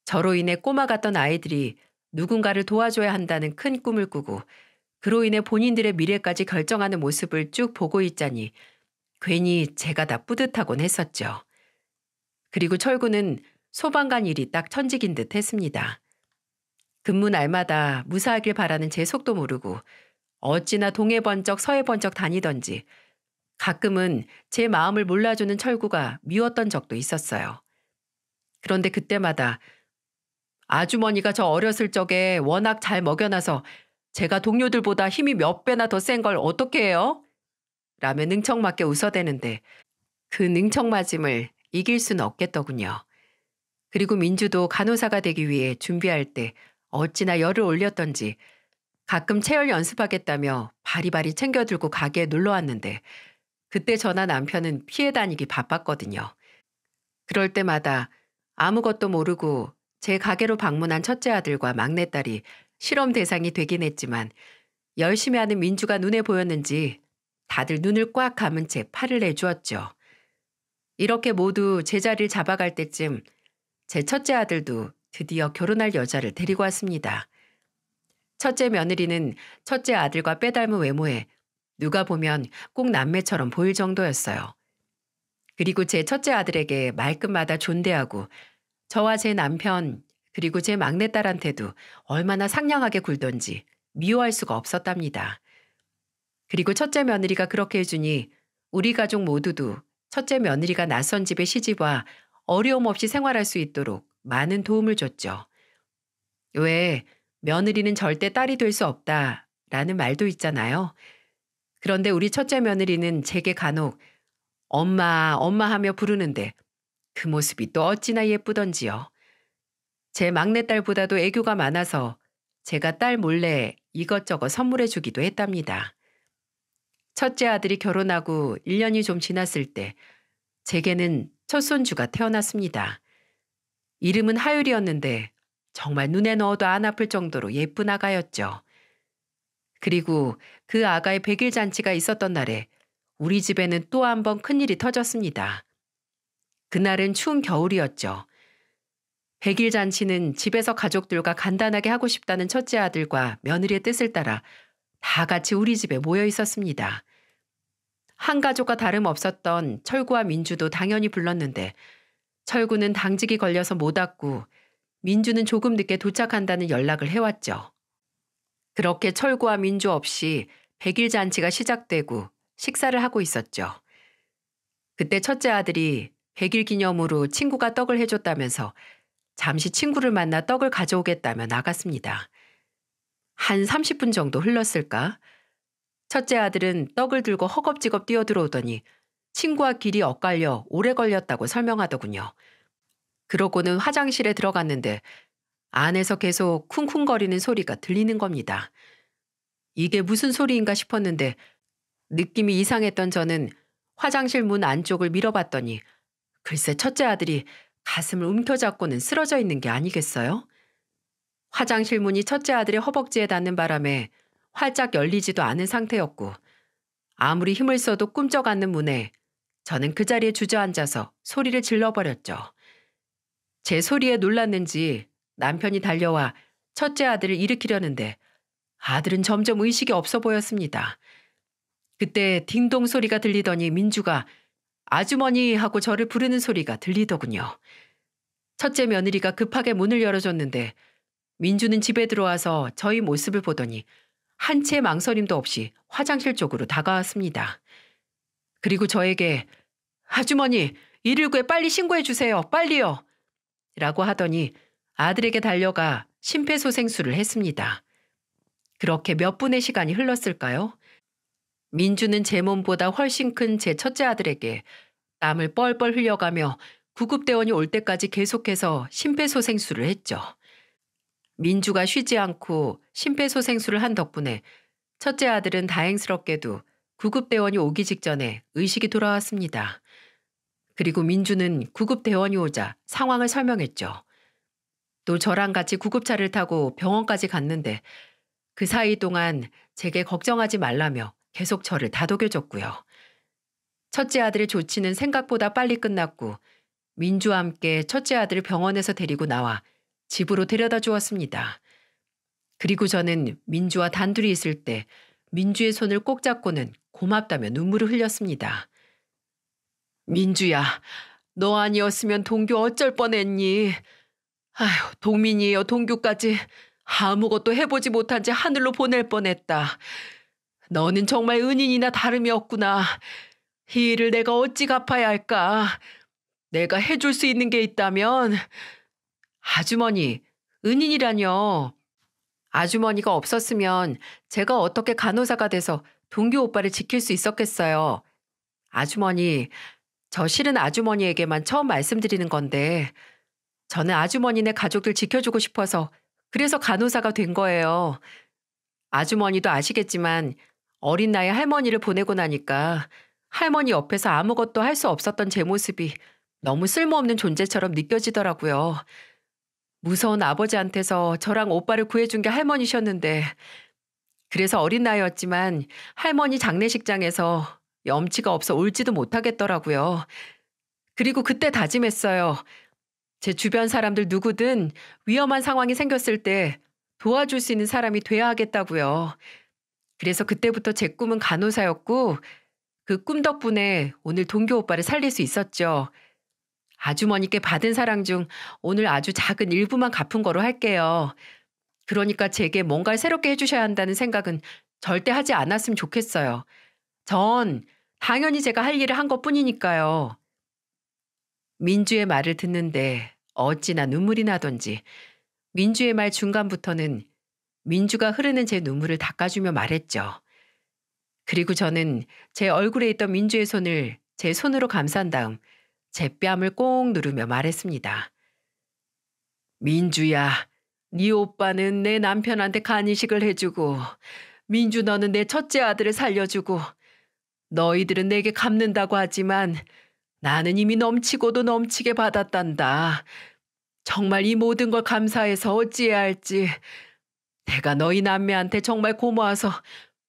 저로 인해 꼬마 같던 아이들이 누군가를 도와줘야 한다는 큰 꿈을 꾸고 그로 인해 본인들의 미래까지 결정하는 모습을 쭉 보고 있자니 괜히 제가 다 뿌듯하곤 했었죠. 그리고 철구는 소방관 일이 딱 천직인 듯 했습니다. 근무 날마다 무사하길 바라는 제 속도 모르고 어찌나 동해 번쩍 서해 번쩍 다니던지 가끔은 제 마음을 몰라주는 철구가 미웠던 적도 있었어요. 그런데 그때마다 아주머니가 저 어렸을 적에 워낙 잘 먹여놔서 제가 동료들보다 힘이 몇 배나 더 센 걸 어떻게 해요? 라며 능청맞게 웃어대는데 그 능청맞음을 이길 수는 없겠더군요. 그리고 민주도 간호사가 되기 위해 준비할 때 어찌나 열을 올렸던지 가끔 체열 연습하겠다며 바리바리 챙겨들고 가게에 놀러 왔는데 그때 저나 남편은 피해 다니기 바빴거든요. 그럴 때마다 아무것도 모르고 제 가게로 방문한 첫째 아들과 막내딸이 실험 대상이 되긴 했지만 열심히 하는 민주가 눈에 보였는지 다들 눈을 꽉 감은 채 팔을 내주었죠. 이렇게 모두 제자리를 잡아갈 때쯤 제 첫째 아들도 드디어 결혼할 여자를 데리고 왔습니다. 첫째 며느리는 첫째 아들과 빼닮은 외모에 누가 보면 꼭 남매처럼 보일 정도였어요. 그리고 제 첫째 아들에게 말끝마다 존대하고 저와 제 남편 그리고 제 막내딸한테도 얼마나 상냥하게 굴던지 미워할 수가 없었답니다. 그리고 첫째 며느리가 그렇게 해주니 우리 가족 모두도 첫째 며느리가 낯선 집에 시집와 어려움 없이 생활할 수 있도록 많은 도움을 줬죠. 왜 며느리는 절대 딸이 될 수 없다라는 말도 있잖아요. 그런데 우리 첫째 며느리는 제게 간혹 엄마, 엄마 하며 부르는데 그 모습이 또 어찌나 예쁘던지요. 제 막내딸보다도 애교가 많아서 제가 딸 몰래 이것저것 선물해 주기도 했답니다. 첫째 아들이 결혼하고 1년이 좀 지났을 때 제게는 첫 손주가 태어났습니다. 이름은 하율이었는데 정말 눈에 넣어도 안 아플 정도로 예쁜 아가였죠. 그리고 그 아가의 100일 잔치가 있었던 날에 우리 집에는 또 한 번 큰일이 터졌습니다. 그날은 추운 겨울이었죠. 100일 잔치는 집에서 가족들과 간단하게 하고 싶다는 첫째 아들과 며느리의 뜻을 따라 다 같이 우리 집에 모여 있었습니다. 한 가족과 다름없었던 철구와 민주도 당연히 불렀는데 철구는 당직이 걸려서 못 왔고 민주는 조금 늦게 도착한다는 연락을 해왔죠. 그렇게 철구와 민주 없이 100일 잔치가 시작되고 식사를 하고 있었죠. 그때 첫째 아들이 100일 기념으로 친구가 떡을 해줬다면서 잠시 친구를 만나 떡을 가져오겠다며 나갔습니다. 한 30분 정도 흘렀을까? 첫째 아들은 떡을 들고 허겁지겁 뛰어들어오더니 친구와 길이 엇갈려 오래 걸렸다고 설명하더군요. 그러고는 화장실에 들어갔는데 안에서 계속 쿵쿵거리는 소리가 들리는 겁니다. 이게 무슨 소리인가 싶었는데 느낌이 이상했던 저는 화장실 문 안쪽을 밀어봤더니 글쎄 첫째 아들이 가슴을 움켜잡고는 쓰러져 있는 게 아니겠어요? 화장실 문이 첫째 아들의 허벅지에 닿는 바람에 활짝 열리지도 않은 상태였고 아무리 힘을 써도 꿈쩍 않는 문에 저는 그 자리에 주저앉아서 소리를 질러버렸죠. 제 소리에 놀랐는지 남편이 달려와 첫째 아들을 일으키려는데 아들은 점점 의식이 없어 보였습니다. 그때 딩동 소리가 들리더니 민주가 아주머니 하고 저를 부르는 소리가 들리더군요. 첫째 며느리가 급하게 문을 열어줬는데 민주는 집에 들어와서 저희 모습을 보더니 한 채의 망설임도 없이 화장실 쪽으로 다가왔습니다. 그리고 저에게 아주머니 119에 빨리 신고해 주세요. 빨리요. 라고 하더니 아들에게 달려가 심폐소생술을 했습니다. 그렇게 몇 분의 시간이 흘렀을까요? 민주는 제 몸보다 훨씬 큰 제 첫째 아들에게 땀을 뻘뻘 흘려가며 구급대원이 올 때까지 계속해서 심폐소생술을 했죠. 민주가 쉬지 않고 심폐소생술을 한 덕분에 첫째 아들은 다행스럽게도 구급대원이 오기 직전에 의식이 돌아왔습니다. 그리고 민주는 구급대원이 오자 상황을 설명했죠. 또 저랑 같이 구급차를 타고 병원까지 갔는데 그 사이 동안 제게 걱정하지 말라며 계속 저를 다독여줬고요. 첫째 아들의 조치는 생각보다 빨리 끝났고 민주와 함께 첫째 아들을 병원에서 데리고 나와 집으로 데려다 주었습니다. 그리고 저는 민주와 단둘이 있을 때 민주의 손을 꼭 잡고는 고맙다며 눈물을 흘렸습니다. 민주야, 너 아니었으면 동규 어쩔 뻔했니? 아휴, 동민이에요, 동규까지 아무것도 해보지 못한 채 하늘로 보낼 뻔했다. 너는 정말 은인이나 다름이 없구나. 이 일을 내가 어찌 갚아야 할까? 내가 해줄 수 있는 게 있다면. 아주머니, 은인이라뇨. 아주머니가 없었으면 제가 어떻게 간호사가 돼서 동규 오빠를 지킬 수 있었겠어요. 아주머니, 저 실은 아주머니에게만 처음 말씀드리는 건데, 저는 아주머니네 가족들 지켜주고 싶어서 그래서 간호사가 된 거예요. 아주머니도 아시겠지만 어린 나이에 할머니를 보내고 나니까 할머니 옆에서 아무것도 할 수 없었던 제 모습이 너무 쓸모없는 존재처럼 느껴지더라고요. 무서운 아버지한테서 저랑 오빠를 구해준 게 할머니셨는데, 그래서 어린 나이였지만 할머니 장례식장에서 염치가 없어 울지도 못하겠더라고요. 그리고 그때 다짐했어요. 제 주변 사람들 누구든 위험한 상황이 생겼을 때 도와줄 수 있는 사람이 돼야 하겠다고요. 그래서 그때부터 제 꿈은 간호사였고, 그 꿈 덕분에 오늘 동규 오빠를 살릴 수 있었죠. 아주머니께 받은 사랑 중 오늘 아주 작은 일부만 갚은 거로 할게요. 그러니까 제게 뭔가를 새롭게 해주셔야 한다는 생각은 절대 하지 않았으면 좋겠어요. 전 당연히 제가 할 일을 한 것뿐이니까요. 민주의 말을 듣는데 어찌나 눈물이 나던지 민주의 말 중간부터는 민주가 흐르는 제 눈물을 닦아주며 말했죠. 그리고 저는 제 얼굴에 있던 민주의 손을 제 손으로 감싼 다음 제 뺨을 꼭 누르며 말했습니다. 민주야, 네 오빠는 내 남편한테 간이식을 해주고 민주 너는 내 첫째 아들을 살려주고 너희들은 내게 갚는다고 하지만 나는 이미 넘치고도 넘치게 받았단다. 정말 이 모든 걸 감사해서 어찌해야 할지. 내가 너희 남매한테 정말 고마워서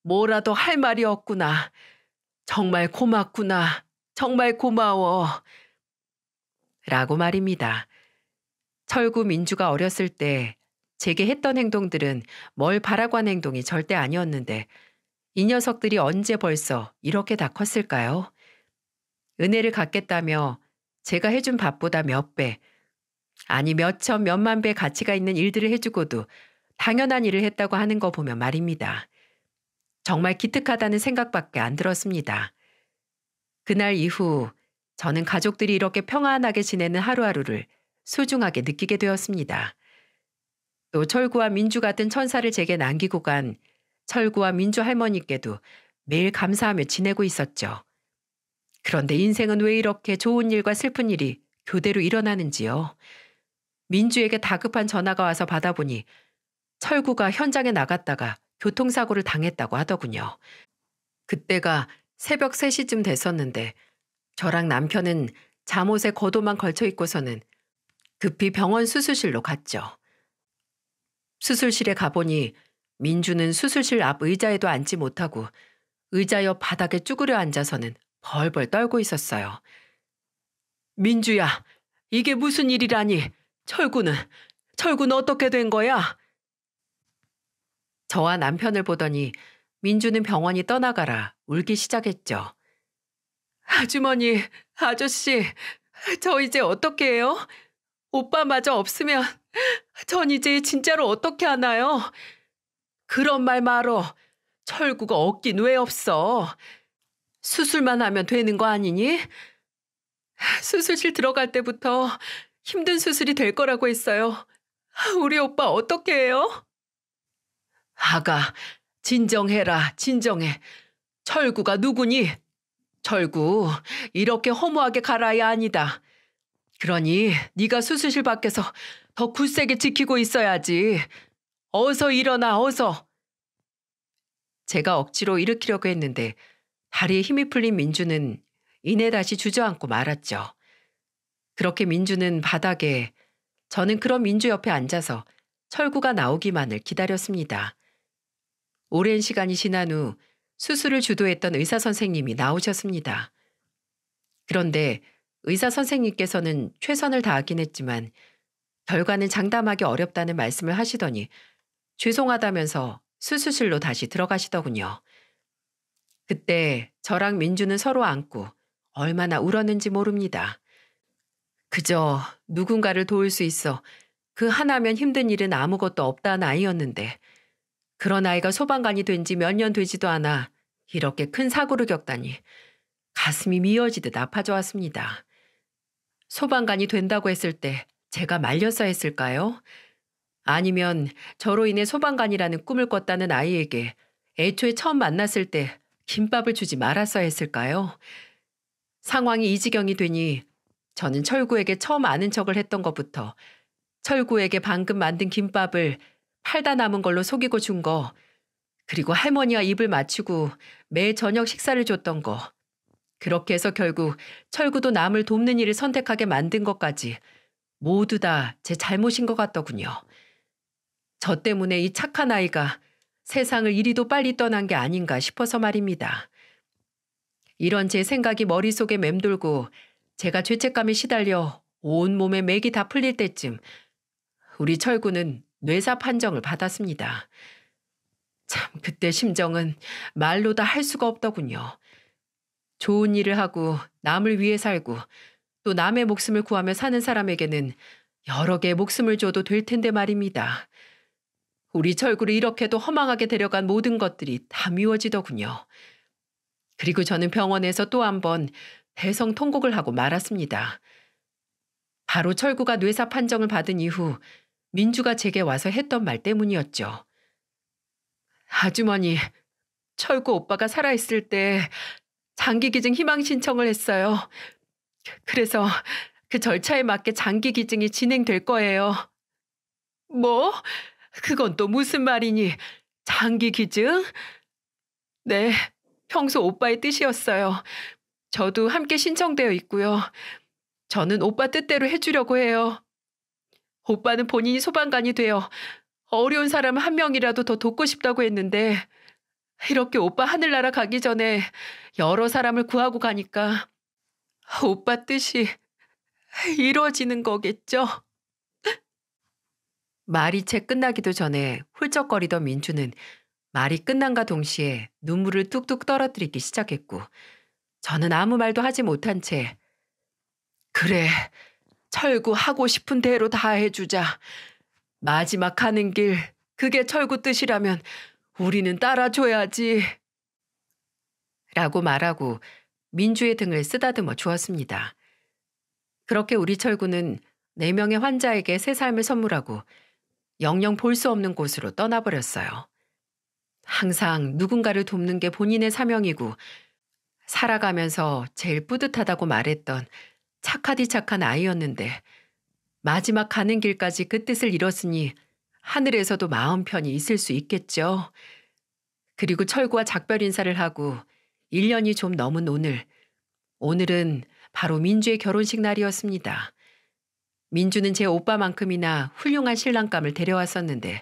뭐라도 할 말이 없구나. 정말 고맙구나. 정말 고마워. 라고 말입니다. 철구 민주가 어렸을 때 제게 했던 행동들은 뭘 바라고 한 행동이 절대 아니었는데 이 녀석들이 언제 벌써 이렇게 다 컸을까요? 은혜를 갚겠다며 제가 해준 밥보다 몇 배, 아니 몇천 몇만 배 가치가 있는 일들을 해주고도 당연한 일을 했다고 하는 거 보면 말입니다. 정말 기특하다는 생각밖에 안 들었습니다. 그날 이후 저는 가족들이 이렇게 평안하게 지내는 하루하루를 소중하게 느끼게 되었습니다. 또 철구와 민주 같은 천사를 제게 남기고 간 철구와 민주 할머니께도 매일 감사하며 지내고 있었죠. 그런데 인생은 왜 이렇게 좋은 일과 슬픈 일이 교대로 일어나는지요. 민주에게 다급한 전화가 와서 받아보니 철구가 현장에 나갔다가 교통사고를 당했다고 하더군요. 그때가 새벽 3시쯤 됐었는데 저랑 남편은 잠옷에 겉옷만 걸쳐 입고서는 급히 병원 수술실로 갔죠. 수술실에 가보니 민주는 수술실 앞 의자에도 앉지 못하고 의자 옆 바닥에 쭈그려 앉아서는 벌벌 떨고 있었어요. 민주야, 이게 무슨 일이라니? 철구는 어떻게 된 거야? 저와 남편을 보더니 민주는 병원이 떠나가라 울기 시작했죠. 아주머니, 아저씨, 저 이제 어떻게 해요? 오빠마저 없으면 전 이제 진짜로 어떻게 하나요? 그런 말 말어. 철구가 없긴 왜 없어. 수술만 하면 되는 거 아니니? 수술실 들어갈 때부터 힘든 수술이 될 거라고 했어요. 우리 오빠 어떻게 해요? 아가, 진정해라, 진정해. 철구가 누구니? 철구, 이렇게 허무하게 갈아야 아니다. 그러니 네가 수술실 밖에서 더 굳세게 지키고 있어야지. 어서 일어나, 어서. 제가 억지로 일으키려고 했는데 다리에 힘이 풀린 민주는 이내 다시 주저앉고 말았죠. 그렇게 민주는 바닥에, 저는 그런 민주 옆에 앉아서 철구가 나오기만을 기다렸습니다. 오랜 시간이 지난 후 수술을 주도했던 의사 선생님이 나오셨습니다. 그런데 의사 선생님께서는 최선을 다하긴 했지만 결과는 장담하기 어렵다는 말씀을 하시더니 죄송하다면서 수술실로 다시 들어가시더군요. 그때 저랑 민주는 서로 안고 얼마나 울었는지 모릅니다. 그저 누군가를 도울 수 있어 그 하나면 힘든 일은 아무것도 없다는 아이였는데 그런 아이가 소방관이 된 지 몇 년 되지도 않아 이렇게 큰 사고를 겪다니 가슴이 미어지듯 아파져왔습니다. 소방관이 된다고 했을 때 제가 말렸어야 했을까요? 아니면 저로 인해 소방관이라는 꿈을 꿨다는 아이에게 애초에 처음 만났을 때 김밥을 주지 말았어야 했을까요? 상황이 이 지경이 되니 저는 철구에게 처음 아는 척을 했던 것부터 철구에게 방금 만든 김밥을 팔다 남은 걸로 속이고 준 거, 그리고 할머니와 입을 맞추고 매 저녁 식사를 줬던 거, 그렇게 해서 결국 철구도 남을 돕는 일을 선택하게 만든 것까지 모두 다 제 잘못인 것 같더군요. 저 때문에 이 착한 아이가 세상을 이리도 빨리 떠난 게 아닌가 싶어서 말입니다. 이런 제 생각이 머릿속에 맴돌고 제가 죄책감에 시달려 온몸에 맥이 다 풀릴 때쯤 우리 철구는 뇌사 판정을 받았습니다. 참 그때 심정은 말로 다 할 수가 없더군요. 좋은 일을 하고 남을 위해 살고 또 남의 목숨을 구하며 사는 사람에게는 여러 개의 목숨을 줘도 될 텐데 말입니다. 우리 철구를 이렇게도 허망하게 데려간 모든 것들이 다 미워지더군요. 그리고 저는 병원에서 또 한 번 대성통곡을 하고 말았습니다. 바로 철구가 뇌사 판정을 받은 이후 민주가 제게 와서 했던 말 때문이었죠. 아주머니, 철구 오빠가 살아있을 때 장기기증 희망 신청을 했어요. 그래서 그 절차에 맞게 장기기증이 진행될 거예요. 뭐? 그건 또 무슨 말이니? 장기기증? 네, 평소 오빠의 뜻이었어요. 저도 함께 신청되어 있고요. 저는 오빠 뜻대로 해주려고 해요. 오빠는 본인이 소방관이 되어 어려운 사람 한 명이라도 더 돕고 싶다고 했는데 이렇게 오빠 하늘나라 가기 전에 여러 사람을 구하고 가니까 오빠 뜻이 이루어지는 거겠죠? 말이 채 끝나기도 전에 훌쩍거리던 민주는 말이 끝난과 동시에 눈물을 뚝뚝 떨어뜨리기 시작했고 저는 아무 말도 하지 못한 채 그래, 철구 하고 싶은 대로 다 해주자. 마지막 가는 길, 그게 철구 뜻이라면 우리는 따라줘야지. 라고 말하고 민주의 등을 쓰다듬어 주었습니다. 그렇게 우리 철구는 4명의 환자에게 새 삶을 선물하고 영영 볼 수 없는 곳으로 떠나버렸어요. 항상 누군가를 돕는 게 본인의 사명이고 살아가면서 제일 뿌듯하다고 말했던 착하디 착한 아이였는데 마지막 가는 길까지 그 뜻을 이뤘으니 하늘에서도 마음 편히 있을 수 있겠죠. 그리고 철구와 작별 인사를 하고 1년이 좀 넘은 오늘은 바로 민주의 결혼식 날이었습니다. 민주는 제 오빠만큼이나 훌륭한 신랑감을 데려왔었는데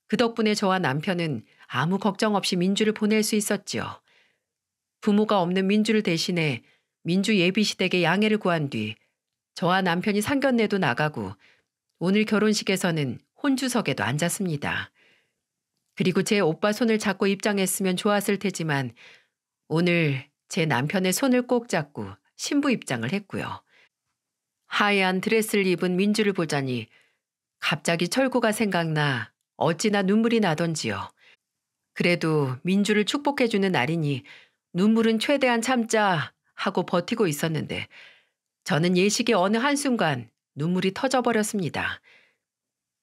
그 덕분에 저와 남편은 아무 걱정 없이 민주를 보낼 수 있었지요. 부모가 없는 민주를 대신해 민주 예비시댁에 양해를 구한 뒤 저와 남편이 상견례도 나가고 오늘 결혼식에서는 혼주석에도 앉았습니다. 그리고 제 오빠 손을 잡고 입장했으면 좋았을 테지만 오늘 제 남편의 손을 꼭 잡고 신부 입장을 했고요. 하얀 드레스를 입은 민주를 보자니 갑자기 철구가 생각나 어찌나 눈물이 나던지요. 그래도 민주를 축복해주는 날이니 눈물은 최대한 참자 하고 버티고 있었는데 저는 예식의 어느 한순간 눈물이 터져버렸습니다.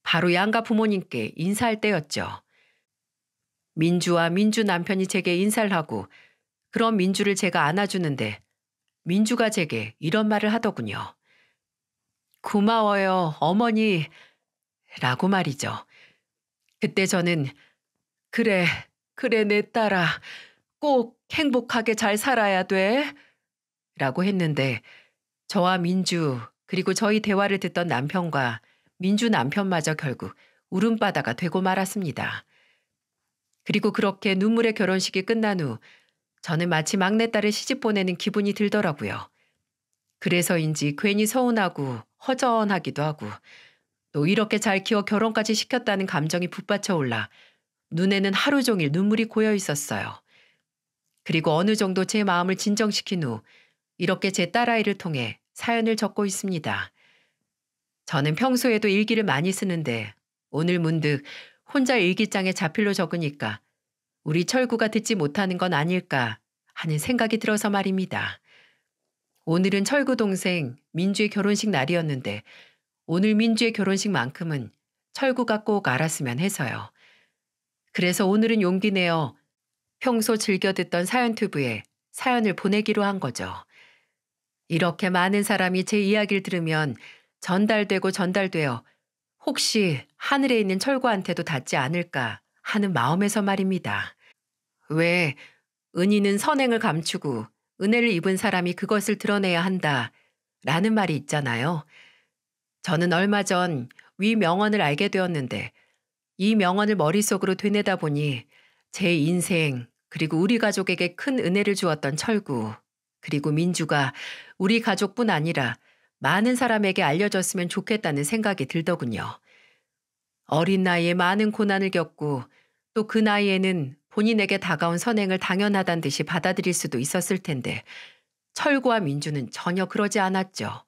바로 양가 부모님께 인사할 때였죠. 민주와 민주 남편이 제게 인사를 하고 그런 민주를 제가 안아주는데 민주가 제게 이런 말을 하더군요. 고마워요, 어머니. 라고 말이죠. 그때 저는 그래 내 딸아. 꼭 행복하게 잘 살아야 돼. 라고 했는데 저와 민주 그리고 저희 대화를 듣던 남편과 민주 남편마저 결국 울음바다가 되고 말았습니다. 그리고 그렇게 눈물의 결혼식이 끝난 후 저는 마치 막내딸을 시집 보내는 기분이 들더라고요. 그래서인지 괜히 서운하고 허전하기도 하고 또 이렇게 잘 키워 결혼까지 시켰다는 감정이 북받쳐 올라 눈에는 하루 종일 눈물이 고여 있었어요. 그리고 어느 정도 제 마음을 진정시킨 후 이렇게 제 딸아이를 통해 사연을 적고 있습니다. 저는 평소에도 일기를 많이 쓰는데 오늘 문득 혼자 일기장에 자필로 적으니까 우리 철구가 듣지 못하는 건 아닐까 하는 생각이 들어서 말입니다. 오늘은 철구 동생 민주의 결혼식 날이었는데 오늘 민주의 결혼식만큼은 철구가 꼭 알았으면 해서요. 그래서 오늘은 용기 내어 평소 즐겨 듣던 사연튜브에 사연을 보내기로 한 거죠. 이렇게 많은 사람이 제 이야기를 들으면 전달되고 전달되어 혹시 하늘에 있는 철구한테도 닿지 않을까 하는 마음에서 말입니다. 왜 은희는 선행을 감추고 은혜를 입은 사람이 그것을 드러내야 한다 라는 말이 있잖아요. 저는 얼마 전 위 명언을 알게 되었는데 이 명언을 머릿속으로 되뇌다 보니 제 인생 그리고 우리 가족에게 큰 은혜를 주었던 철구 그리고 민주가 우리 가족뿐 아니라 많은 사람에게 알려졌으면 좋겠다는 생각이 들더군요. 어린 나이에 많은 고난을 겪고 또 그 나이에는 본인에게 다가온 선행을 당연하단 듯이 받아들일 수도 있었을 텐데 철구와 민주는 전혀 그러지 않았죠.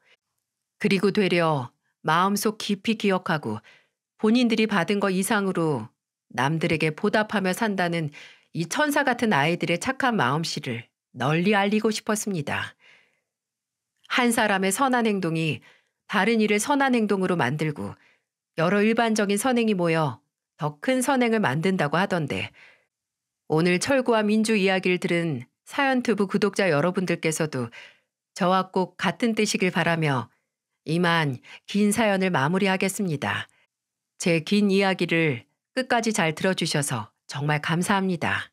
그리고 되려 마음속 깊이 기억하고 본인들이 받은 것 이상으로 남들에게 보답하며 산다는 이 천사 같은 아이들의 착한 마음씨를 널리 알리고 싶었습니다. 한 사람의 선한 행동이 다른 이를 선한 행동으로 만들고 여러 일반적인 선행이 모여 더 큰 선행을 만든다고 하던데 오늘 철구와 민주 이야기를 들은 사연투브 구독자 여러분들께서도 저와 꼭 같은 뜻이길 바라며 이만 긴 사연을 마무리하겠습니다. 제 긴 이야기를 끝까지 잘 들어주셔서 정말 감사합니다.